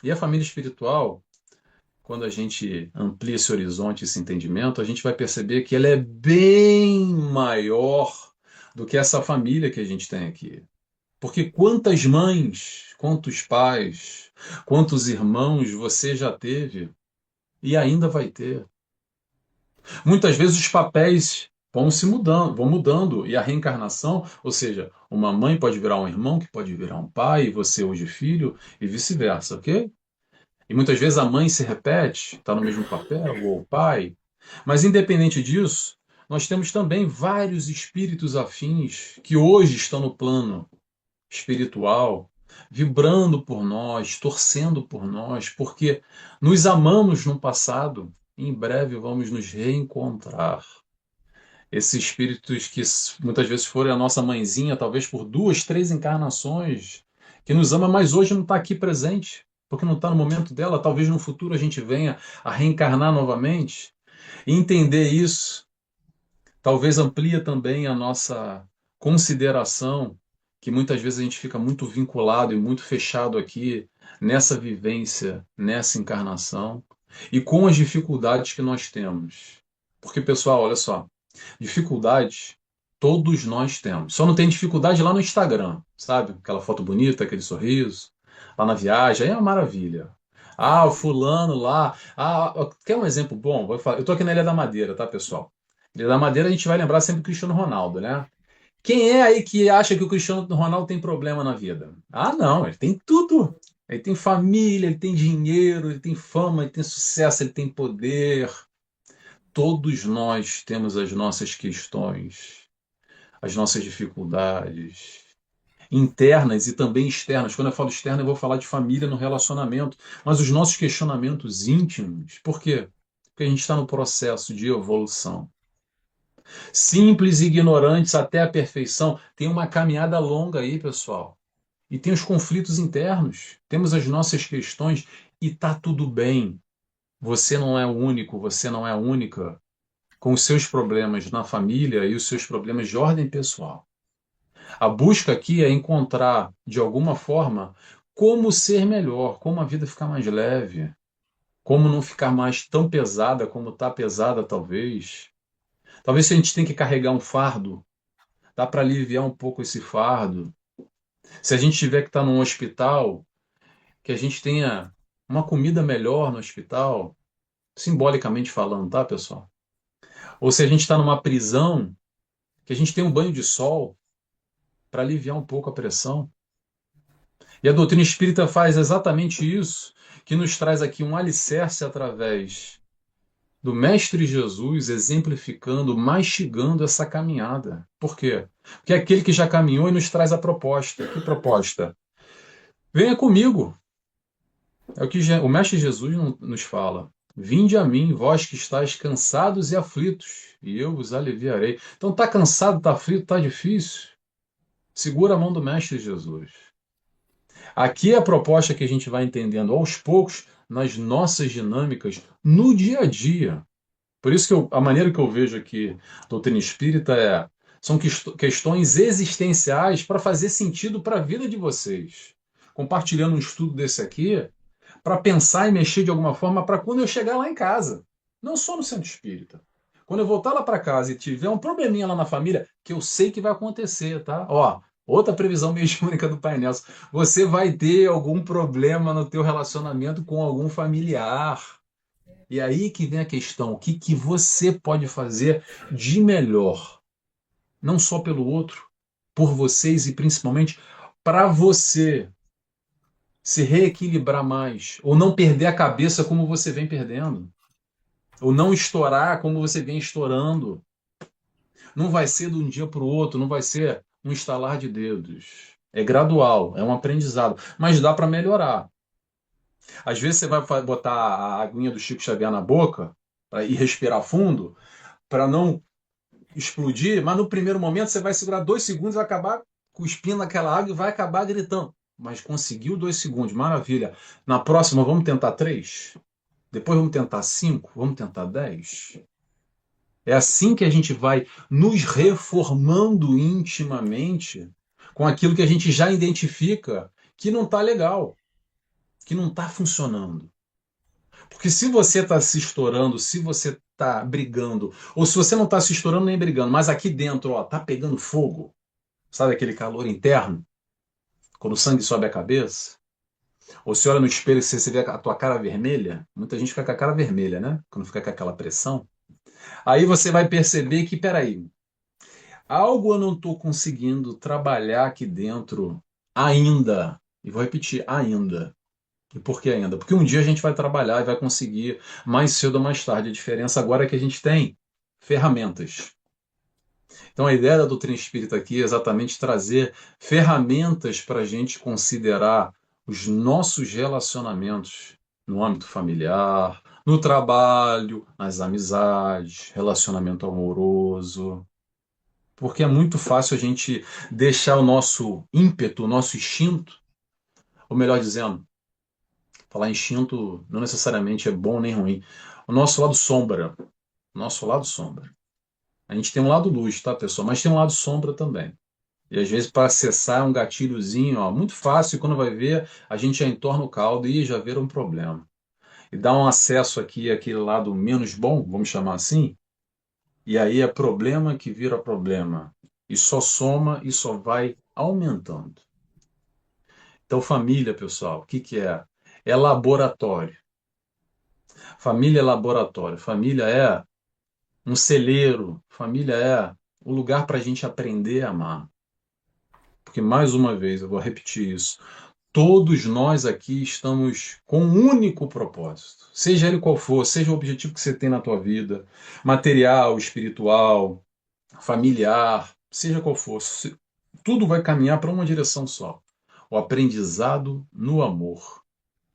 E a família espiritual, quando a gente amplia esse horizonte, esse entendimento, a gente vai perceber que ela é bem maior do que essa família que a gente tem aqui. Porque quantas mães, quantos pais, quantos irmãos você já teve e ainda vai ter. Muitas vezes os papéis vão mudando, e a reencarnação, ou seja, uma mãe pode virar um irmão, que pode virar um pai, e você hoje filho, e vice-versa, ok? E muitas vezes a mãe se repete, está no mesmo papel, ou o pai. Mas independente disso, nós temos também vários espíritos afins que hoje estão no plano espiritual, vibrando por nós, torcendo por nós, porque nos amamos no passado e em breve vamos nos reencontrar. Esses espíritos que muitas vezes foram a nossa mãezinha, talvez por 2, 3 encarnações, que nos ama, mas hoje não está aqui presente, porque não está no momento dela. Talvez no futuro a gente venha a reencarnar novamente. E entender isso talvez amplia também a nossa consideração, que muitas vezes a gente fica muito vinculado e muito fechado aqui nessa vivência, nessa encarnação, e com as dificuldades que nós temos. Porque, pessoal, olha só, dificuldades todos nós temos. Só não tem dificuldade lá no Instagram, sabe? Aquela foto bonita, aquele sorriso, lá na viagem, aí é uma maravilha. Ah, o fulano lá. Ah, quer um exemplo bom? Vou falar. Eu tô aqui na Ilha da Madeira, tá, pessoal? Ilha da Madeira a gente vai lembrar sempre do Cristiano Ronaldo, né? Quem é aí que acha que o Cristiano Ronaldo tem problema na vida? Ah, não, ele tem tudo. Ele tem família, ele tem dinheiro, ele tem fama, ele tem sucesso, ele tem poder. Todos nós temos as nossas questões, as nossas dificuldades, internas e também externas. Quando eu falo externa, eu vou falar de família no relacionamento, mas os nossos questionamentos íntimos. Por quê? Porque a gente está no processo de evolução. Simples e ignorantes até a perfeição. Tem uma caminhada longa aí, pessoal. E tem os conflitos internos. Temos as nossas questões e tá tudo bem. Você não é o único, você não é a única com os seus problemas na família e os seus problemas de ordem pessoal. A busca aqui é encontrar, de alguma forma, como ser melhor, como a vida ficar mais leve, como não ficar mais tão pesada como está pesada, talvez. Talvez se a gente tem que carregar um fardo, dá para aliviar um pouco esse fardo. Se a gente tiver que estar num hospital, que a gente tenha uma comida melhor no hospital, simbolicamente falando, tá, pessoal? Ou se a gente está numa prisão, que a gente tenha um banho de sol para aliviar um pouco a pressão. E a doutrina espírita faz exatamente isso, que nos traz aqui um alicerce através do Mestre Jesus, exemplificando, mastigando essa caminhada. Por quê? Porque é aquele que já caminhou e nos traz a proposta. Que proposta? Venha comigo. É o que o Mestre Jesus nos fala. Vinde a mim, vós que estáis cansados e aflitos, e eu vos aliviarei. Então, está cansado, está aflito, está difícil? Segura a mão do Mestre Jesus. Aqui é a proposta que a gente vai entendendo aos poucos nas nossas dinâmicas no dia a dia. Por isso que a maneira que eu vejo aqui a doutrina espírita são questões existenciais para fazer sentido para a vida de vocês. Compartilhando um estudo desse aqui, para pensar e mexer de alguma forma para quando eu chegar lá em casa. Não só no centro espírita. Quando eu voltar lá para casa e tiver um probleminha lá na família, que eu sei que vai acontecer, tá? Ó, outra previsão mediúnica do Pai Nelson. Você vai ter algum problema no teu relacionamento com algum familiar. E aí que vem a questão, o que você pode fazer de melhor? Não só pelo outro, por vocês e principalmente para você se reequilibrar mais, ou não perder a cabeça como você vem perdendo, ou não estourar como você vem estourando. Não vai ser de um dia para o outro, não vai ser um estalar de dedos. É gradual, é um aprendizado, mas dá para melhorar. Às vezes você vai botar a aguinha do Chico Xavier na boca e respirar fundo para não explodir, mas no primeiro momento você vai segurar 2 segundos, vai acabar cuspindo aquela água e vai acabar gritando. Mas conseguiu 2 segundos, maravilha. Na próxima vamos tentar 3? Depois vamos tentar 5? Vamos tentar 10? É assim que a gente vai nos reformando intimamente com aquilo que a gente já identifica que não está legal, que não está funcionando. Porque se você está se estourando, se você está brigando, ou se você não está se estourando nem brigando, mas aqui dentro está pegando fogo, sabe aquele calor interno? Quando o sangue sobe a cabeça? Ou se olha no espelho e você vê a tua cara vermelha? Muita gente fica com a cara vermelha, né? Quando fica com aquela pressão. Aí você vai perceber que, peraí, algo eu não estou conseguindo trabalhar aqui dentro ainda. E vou repetir, ainda. E por que ainda? Porque um dia a gente vai trabalhar e vai conseguir mais cedo ou mais tarde. A diferença agora é que a gente tem ferramentas. Então, a ideia da doutrina espírita aqui é exatamente trazer ferramentas para a gente considerar os nossos relacionamentos no âmbito familiar, no trabalho, nas amizades, relacionamento amoroso. Porque é muito fácil a gente deixar o nosso ímpeto, o nosso instinto, ou melhor dizendo, falar instinto não necessariamente é bom nem ruim. O nosso lado sombra. O nosso lado sombra. A gente tem um lado luz, tá, pessoal? Mas tem um lado sombra também. E às vezes para acessar um gatilhozinho, ó, muito fácil, e quando vai ver, a gente já entorna o caldo e já vira um problema. E dá um acesso aqui àquele lado menos bom, vamos chamar assim, e aí é problema que vira problema. E só soma e só vai aumentando. Então, família, pessoal, o que que é? É laboratório. Família é laboratório. Família é um celeiro. Família é o lugar para a gente aprender a amar. Porque, mais uma vez, eu vou repetir isso. Todos nós aqui estamos com um único propósito. Seja ele qual for, seja o objetivo que você tem na tua vida, material, espiritual, familiar, seja qual for, tudo vai caminhar para uma direção só. O aprendizado no amor.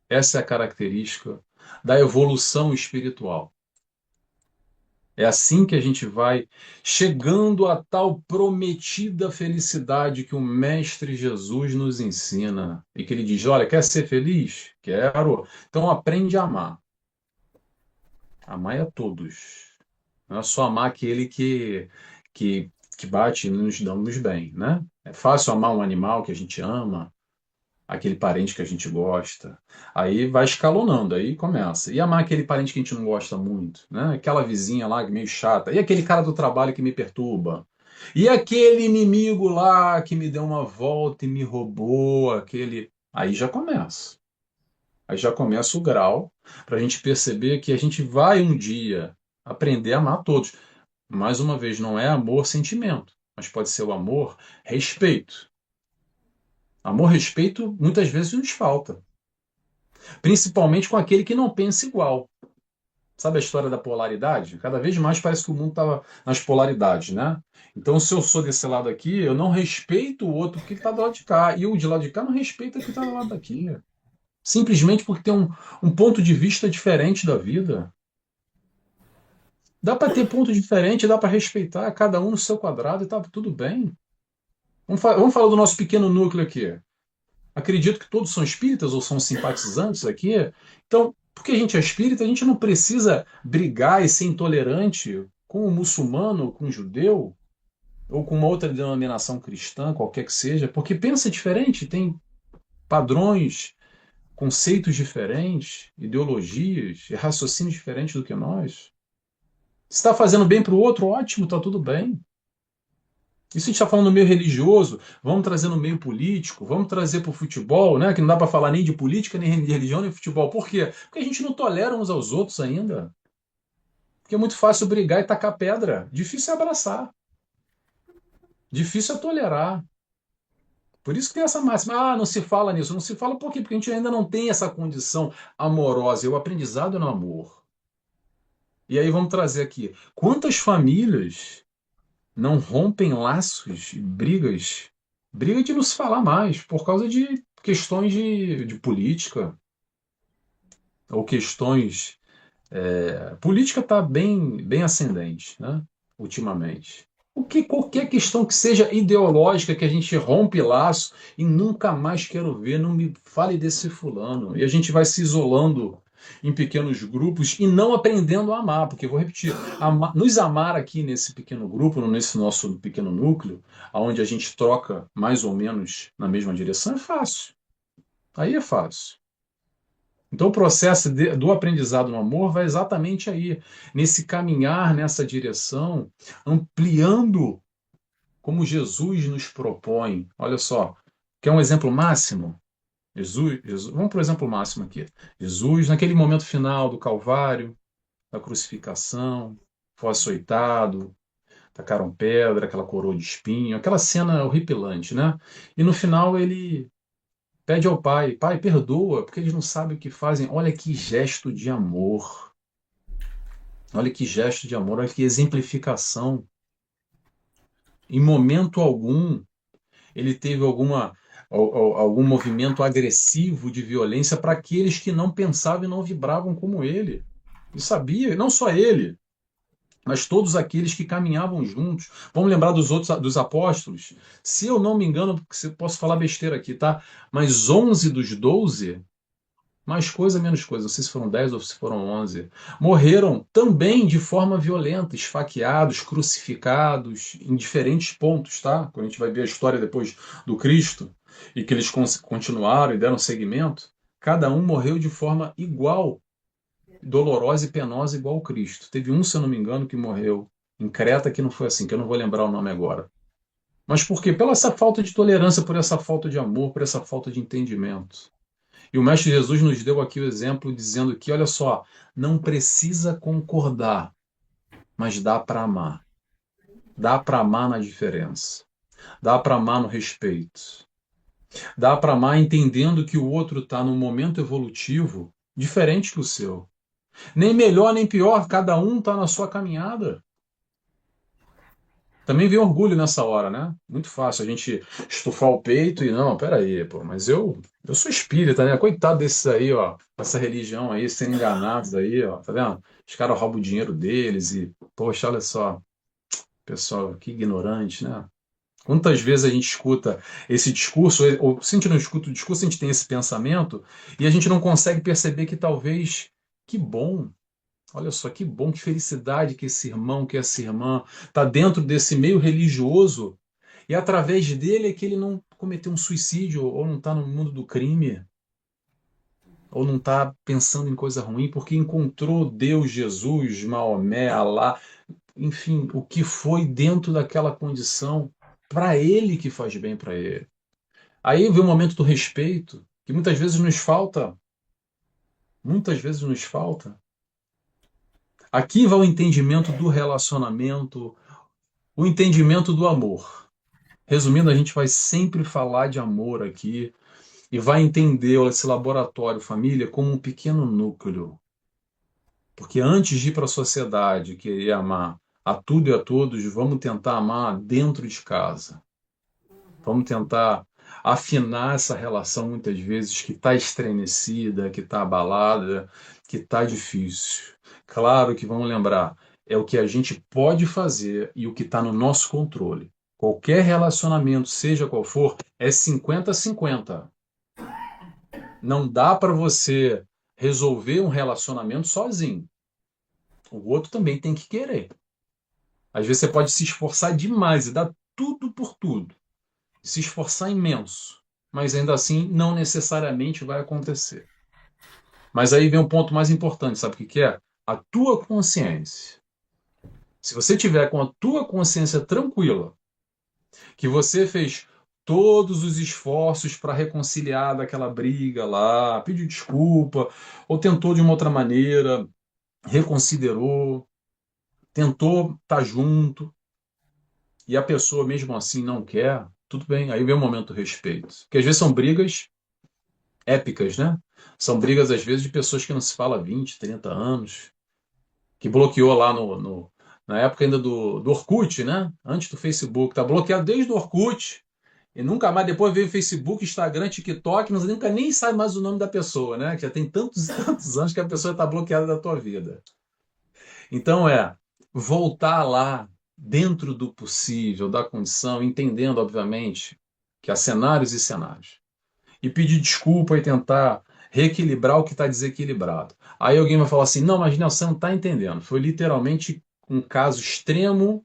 Essa é a característica da evolução espiritual. É assim que a gente vai chegando a tal prometida felicidade que o Mestre Jesus nos ensina. E que ele diz: olha, quer ser feliz? Quero. Então aprende a amar. Amar a todos. Não é só amar aquele que, que bate e nos damos bem, né? É fácil amar um animal que a gente ama, aquele parente que a gente gosta. Aí vai escalonando, aí começa. E amar aquele parente que a gente não gosta muito, né? Aquela vizinha lá meio chata. E aquele cara do trabalho que me perturba. E aquele inimigo lá que me deu uma volta e me roubou, aquele. Aí já começa. Aí já começa o grau para a gente perceber que a gente vai um dia aprender a amar todos. Mais uma vez, não é amor sentimento, mas pode ser o amor respeito. Amor, respeito, muitas vezes nos falta. Principalmente com aquele que não pensa igual. Sabe a história da polaridade? Cada vez mais parece que o mundo estava nas polaridades, né? Então, se eu sou desse lado aqui, eu não respeito o outro porque ele está do lado de cá. E o de lado de cá não respeita o que está do lado daqui. Simplesmente porque tem um ponto de vista diferente da vida. Dá para ter ponto diferente, dá para respeitar cada um no seu quadrado e tá tudo bem. Vamos falar do nosso pequeno núcleo aqui. Acredito que todos são espíritas ou são simpatizantes aqui. Então, porque a gente é espírita, a gente não precisa brigar e ser intolerante com o muçulmano, com o judeu, ou com uma outra denominação cristã, qualquer que seja, porque pensa diferente, tem padrões, conceitos diferentes, ideologias e raciocínios diferentes do que nós. Se está fazendo bem para o outro, ótimo, está tudo bem. Isso a gente está falando no meio religioso, vamos trazer no meio político, vamos trazer para o futebol, né? Que não dá para falar nem de política, nem de religião, nem de futebol. Por quê? Porque a gente não tolera uns aos outros ainda. Porque é muito fácil brigar e tacar pedra. Difícil é abraçar. Difícil é tolerar. Por isso que tem essa máxima. Ah, não se fala nisso. Não se fala por quê? Porque a gente ainda não tem essa condição amorosa. E o aprendizado é no amor. E aí vamos trazer aqui. Quantas famílias não rompem laços e brigas, briga de não se falar mais, por causa de questões de política, ou questões. Política está bem ascendente, né, ultimamente. Qualquer questão que seja ideológica, que a gente rompe laço e nunca mais quero ver, não me fale desse fulano. E a gente vai se isolando em pequenos grupos e não aprendendo a amar, porque vou repetir, nos amar aqui nesse pequeno grupo, nesse nosso pequeno núcleo, onde a gente troca mais ou menos na mesma direção, é fácil. Aí é fácil. Então, o processo do aprendizado no amor vai exatamente aí, nesse caminhar nessa direção, ampliando como Jesus nos propõe. Olha só, quer um exemplo máximo? Vamos para o exemplo máximo aqui. Jesus, naquele momento final do Calvário, da crucificação, foi açoitado, tacaram pedra, aquela coroa de espinho, aquela cena horripilante, né? E no final ele pede ao Pai: Pai, perdoa, porque eles não sabem o que fazem. Olha que gesto de amor. Olha que gesto de amor, olha que exemplificação. Em momento algum ele teve algum movimento agressivo de violência para aqueles que não pensavam e não vibravam como ele. Ele sabia, não só ele, mas todos aqueles que caminhavam juntos. Vamos lembrar dos outros, dos apóstolos. Se eu não me engano, posso falar besteira aqui, tá? Mas 11 dos 12, mais coisa, menos coisa, não sei se foram 10 ou se foram 11, morreram também de forma violenta, esfaqueados, crucificados, em diferentes pontos, tá? Quando a gente vai ver a história depois do Cristo, e que eles continuaram e deram seguimento, cada um morreu de forma igual, dolorosa e penosa, igual o Cristo. Teve um, se eu não me engano, que morreu em Creta, que não foi assim, que eu não vou lembrar o nome agora. Mas por quê? Pela essa falta de tolerância, por essa falta de amor, por essa falta de entendimento. E o Mestre Jesus nos deu aqui o exemplo dizendo que, olha só, não precisa concordar, mas dá para amar. Dá para amar na diferença. Dá para amar no respeito. Dá para amar entendendo que o outro está num momento evolutivo diferente que o seu. Nem melhor nem pior, cada um está na sua caminhada. Também vem orgulho nessa hora, né? Muito fácil a gente estufar o peito e não, peraí, pô, mas eu sou espírita, né? Coitado desses aí, ó, essa religião aí, sendo enganados aí, ó, tá vendo? Os caras roubam o dinheiro deles e, poxa, olha só, pessoal, que ignorante, né? Quantas vezes a gente escuta esse discurso, ou se a gente não escuta o discurso, a gente tem esse pensamento e a gente não consegue perceber que talvez, que bom. Olha só que bom, que felicidade que esse irmão, que essa irmã está dentro desse meio religioso e através dele é que ele não cometeu um suicídio ou não está no mundo do crime ou não está pensando em coisa ruim porque encontrou Deus, Jesus, Maomé, Alá, enfim, o que foi dentro daquela condição para ele que faz bem para ele. Aí vem o momento do respeito que muitas vezes nos falta. Aqui vai o entendimento do relacionamento, o entendimento do amor. Resumindo, a gente vai sempre falar de amor aqui e vai entender esse laboratório família como um pequeno núcleo. Porque antes de ir para a sociedade, querer amar a tudo e a todos, vamos tentar amar dentro de casa. Vamos tentar afinar essa relação, muitas vezes, que está estremecida, que está abalada, que está difícil. Claro que vamos lembrar, é o que a gente pode fazer e o que está no nosso controle. Qualquer relacionamento, seja qual for, é 50-50. Não dá para você resolver um relacionamento sozinho. O outro também tem que querer. Às vezes você pode se esforçar demais e dar tudo por tudo. Se esforçar imenso, mas ainda assim não necessariamente vai acontecer. Mas aí vem um ponto mais importante, sabe o que é? A tua consciência. Se você tiver com a tua consciência tranquila, que você fez todos os esforços para reconciliar daquela briga lá, pediu desculpa, ou tentou de uma outra maneira, reconsiderou, tentou estar junto, e a pessoa mesmo assim não quer, tudo bem, aí vem o momento do respeito. Porque às vezes são brigas épicas, né? São brigas, às vezes, de pessoas que não se fala há 20, 30 anos, que bloqueou lá na época ainda do Orkut, né? Antes do Facebook. Tá bloqueado desde o Orkut e nunca mais. Depois veio o Facebook, Instagram, TikTok, nunca nem sabe mais o nome da pessoa, né? Que já tem tantos e tantos anos que a pessoa está bloqueada da tua vida. Então voltar lá, dentro do possível, da condição, entendendo, obviamente, que há cenários e cenários. E pedir desculpa e tentar reequilibrar o que está desequilibrado. Aí alguém vai falar assim, não, mas Nelson, não está entendendo. Foi literalmente um caso extremo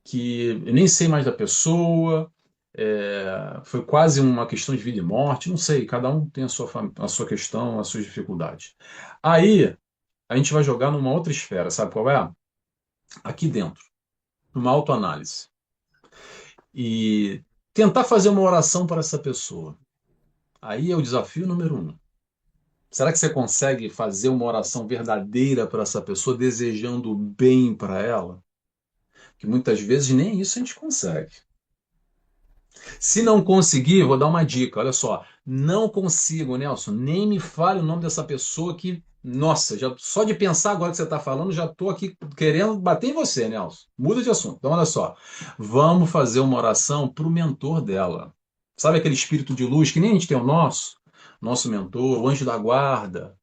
que eu nem sei mais da pessoa, foi quase uma questão de vida e morte, não sei, cada um tem a sua questão, as suas dificuldades. Aí a gente vai jogar numa outra esfera, sabe qual é? Aqui dentro, numa autoanálise. E tentar fazer uma oração para essa pessoa. Aí é o desafio número 1. Será que você consegue fazer uma oração verdadeira para essa pessoa, desejando o bem para ela? Que muitas vezes nem isso a gente consegue. Se não conseguir, vou dar uma dica, olha só. Não consigo, Nelson, nem me fale o nome dessa pessoa que Nossa, já, só de pensar agora que você está falando, já estou aqui querendo bater em você, Nelson. Muda de assunto. Então, olha só. Vamos fazer uma oração para o mentor dela. Sabe aquele espírito de luz que nem a gente tem o nosso mentor, o anjo da guarda.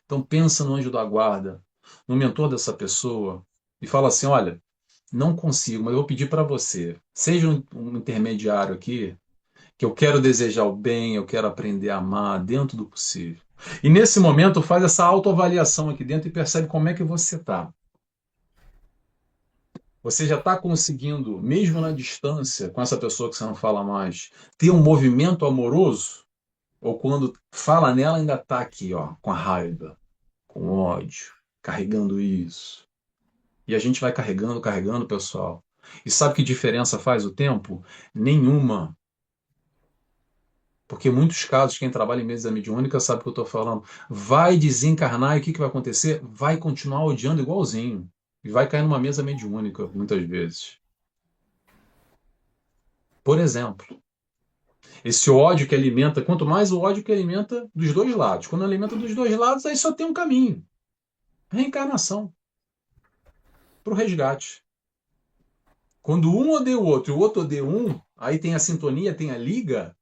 Então, pensa no anjo da guarda, no mentor dessa pessoa, e fala assim: olha, não consigo, mas eu vou pedir para você. Seja um intermediário aqui, que eu quero desejar o bem, eu quero aprender a amar dentro do possível. E nesse momento faz essa autoavaliação aqui dentro e percebe como é que você está. Você já está conseguindo, mesmo na distância, com essa pessoa que você não fala mais, ter um movimento amoroso? Ou quando fala nela ainda está aqui, ó, com a raiva, com ódio, carregando isso? E a gente vai carregando, carregando, pessoal. E sabe que diferença faz o tempo? Nenhuma. Porque em muitos casos, quem trabalha em mesa mediúnica sabe o que eu estou falando. Vai desencarnar e o que vai acontecer? Vai continuar odiando igualzinho. E vai cair numa mesa mediúnica, muitas vezes. Por exemplo, esse ódio que alimenta, quanto mais o ódio que alimenta dos dois lados. Quando alimenta dos dois lados, aí só tem um caminho. Reencarnação. Para o resgate. Quando um odeia o outro e o outro odeia um, aí tem a sintonia, tem a liga.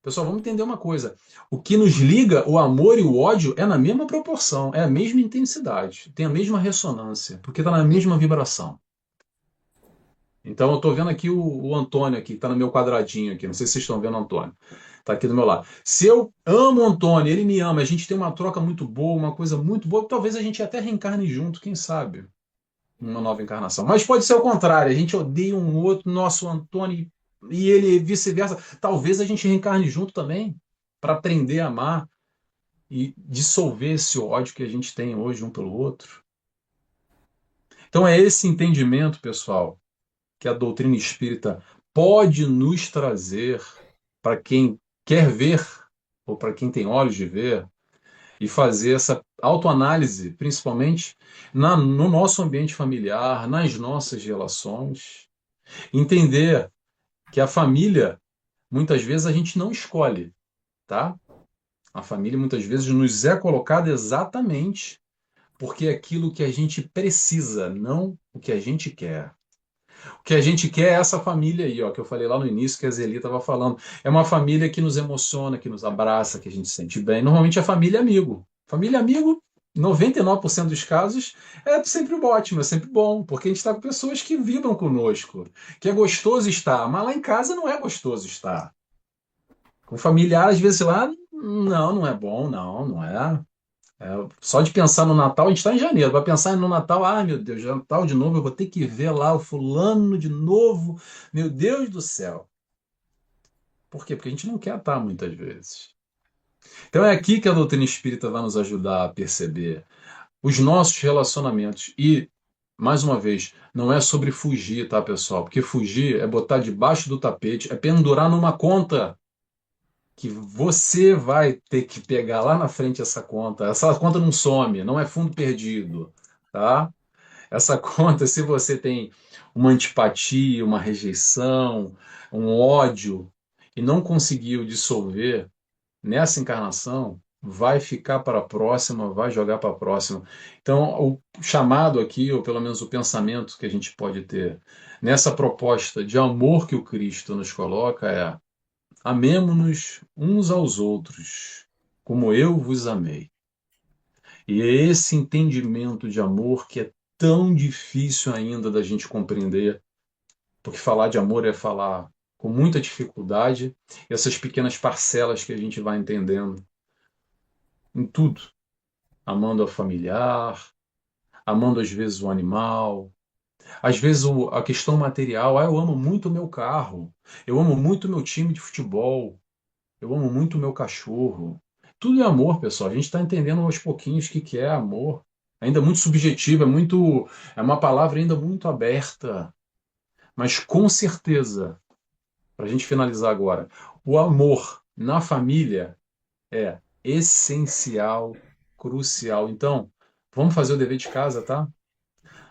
Pessoal, vamos entender uma coisa. O que nos liga, o amor e o ódio, é na mesma proporção, é a mesma intensidade, tem a mesma ressonância, porque está na mesma vibração. Então, eu estou vendo aqui o Antônio aqui, que está no meu quadradinho aqui. Não sei se vocês estão vendo o Antônio. Está aqui do meu lado. Se eu amo o Antônio, ele me ama, a gente tem uma troca muito boa, uma coisa muito boa, talvez a gente até reencarne junto, quem sabe? Uma nova encarnação. Mas pode ser o contrário, a gente odeia um outro, nosso Antônio, e ele vice-versa. Talvez a gente reencarne junto também, para aprender a amar e dissolver esse ódio que a gente tem hoje um pelo outro. Então é esse entendimento, pessoal, que a doutrina espírita pode nos trazer para quem quer ver, ou para quem tem olhos de ver, e fazer essa autoanálise, principalmente no nosso ambiente familiar, nas nossas relações. Entender que a família, muitas vezes, a gente não escolhe, tá? A família, muitas vezes, nos é colocada exatamente porque é aquilo que a gente precisa, não o que a gente quer. O que a gente quer é essa família aí, ó, que eu falei lá no início, que a Zeli estava falando. É uma família que nos emociona, que nos abraça, que a gente se sente bem. Normalmente é família amigo. Família amigo, 99% dos casos, é sempre ótimo, é sempre bom, porque a gente está com pessoas que vibram conosco, que é gostoso estar, mas lá em casa não é gostoso estar. Com familiar, às vezes lá, não, não é bom, não, não é. É, só de pensar no Natal, a gente está em janeiro, vai pensar no Natal, ai meu Deus, Natal de novo, eu vou ter que ver lá o fulano de novo, meu Deus do céu. Por quê? Porque a gente não quer estar muitas vezes. Então é aqui que a doutrina espírita vai nos ajudar a perceber os nossos relacionamentos. E, mais uma vez, não é sobre fugir, tá, pessoal? Porque fugir é botar debaixo do tapete, é pendurar numa conta que você vai ter que pegar lá na frente essa conta. Essa conta não some, não é fundo perdido, tá? Essa conta, se você tem uma antipatia, uma rejeição, um ódio e não conseguiu dissolver nessa encarnação, vai ficar para a próxima, vai jogar para a próxima. Então, o chamado aqui, ou pelo menos o pensamento que a gente pode ter nessa proposta de amor que o Cristo nos coloca é: amemo-nos uns aos outros, como eu vos amei. E é esse entendimento de amor que é tão difícil ainda da gente compreender, porque falar de amor é falar com muita dificuldade, e essas pequenas parcelas que a gente vai entendendo em tudo, amando a familiar, amando às vezes o animal, às vezes a questão material, eu amo muito o meu carro, eu amo muito o meu time de futebol, eu amo muito o meu cachorro. Tudo é amor, pessoal. A gente está entendendo aos pouquinhos o que é amor. Ainda muito subjetivo, é uma palavra ainda muito aberta. Mas com certeza, para a gente finalizar agora, o amor na família é essencial, crucial. Então, vamos fazer o dever de casa, tá?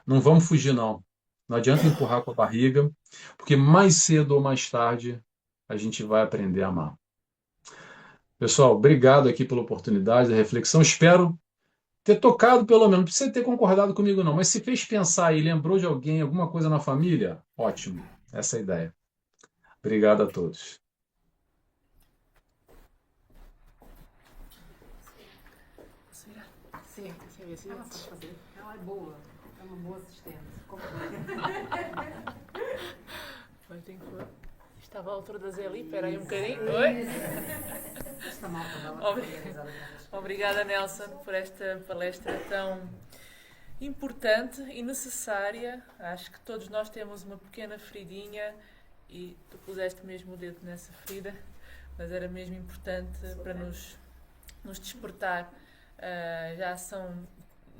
Não vamos fugir, não. Não adianta empurrar com a barriga, porque mais cedo ou mais tarde a gente vai aprender a amar. Pessoal, obrigado aqui pela oportunidade da reflexão. Espero ter tocado pelo menos, não precisa ter concordado comigo não, mas se fez pensar e lembrou de alguém, alguma coisa na família, ótimo. Essa é a ideia. Obrigado a todos. Sim, sim. Ela pode fazer. Ela é boa. É uma boa assistente. Mas tem que pôr. Estava à altura da Zeli, espera aí um bocadinho. Oi? Esta malta dela Obrigada. Obrigada, Nelson, por esta palestra tão importante e necessária. Acho que todos nós temos uma pequena feridinha e tu puseste mesmo o dedo nessa ferida, mas era mesmo importante para nos despertar.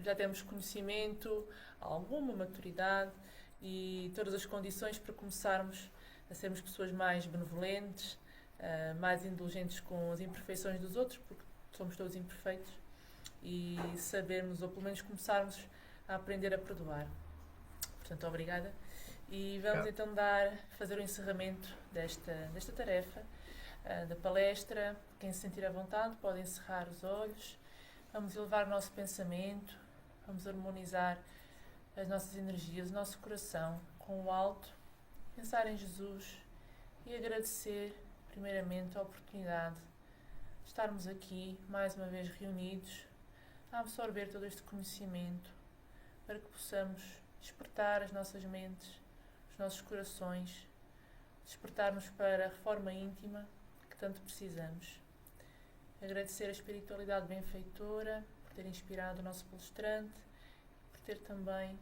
Já temos conhecimento, alguma maturidade e todas as condições para começarmos a sermos pessoas mais benevolentes, mais indulgentes com as imperfeições dos outros, porque somos todos imperfeitos, e sabermos, ou pelo menos começarmos a aprender a perdoar. Portanto, obrigada. E vamos então fazer o encerramento desta tarefa, da palestra. Quem se sentir à vontade pode encerrar os olhos. Vamos elevar o nosso pensamento, vamos harmonizar as nossas energias, o nosso coração com o alto, pensar em Jesus e agradecer primeiramente a oportunidade de estarmos aqui mais uma vez reunidos a absorver todo este conhecimento para que possamos despertar as nossas mentes, os nossos corações, despertarmos para a reforma íntima que tanto precisamos. Agradecer a espiritualidade benfeitora por ter inspirado o nosso palestrante, por ter também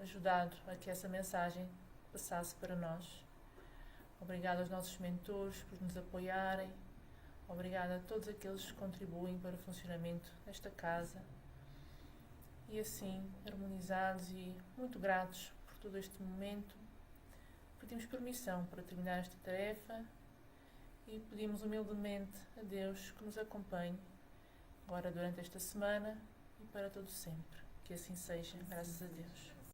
ajudado a que essa mensagem passasse para nós. Obrigada aos nossos mentores por nos apoiarem. Obrigada a todos aqueles que contribuem para o funcionamento desta casa. E assim, harmonizados e muito gratos por todo este momento, pedimos permissão para terminar esta tarefa e pedimos humildemente a Deus que nos acompanhe agora durante esta semana e para todo sempre. Que assim seja, graças a Deus.